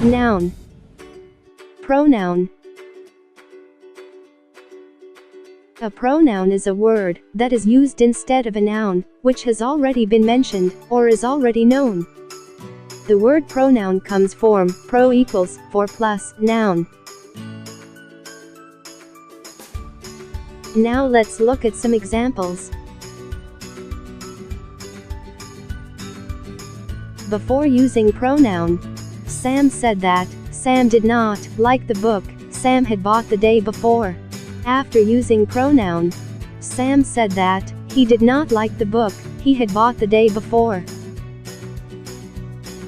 Noun. Pronoun. A pronoun is a word that is used instead of a noun, which has already been mentioned, or is already known. The word pronoun comes from pro equals for plus noun. Now let's look at some examples. Before using pronoun, Sam said that Sam did not like the book Sam had bought the day before. After using pronoun, Sam said that he did not like the book he had bought the day before.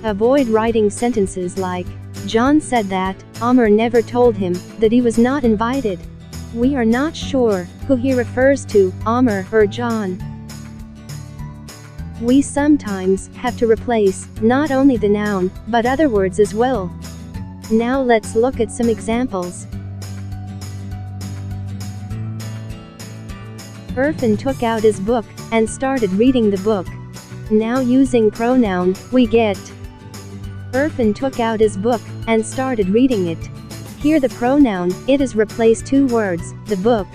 Avoid writing sentences like, John said that Amr never told him that he was not invited. We are not sure who he refers to, Amr or John. We sometimes have to replace not only the noun, but other words as well. Now let's look at some examples. Irfan took out his book and started reading the book. Now using pronoun, we get Irfan took out his book and started reading it. Here the pronoun it has replaced two words, the book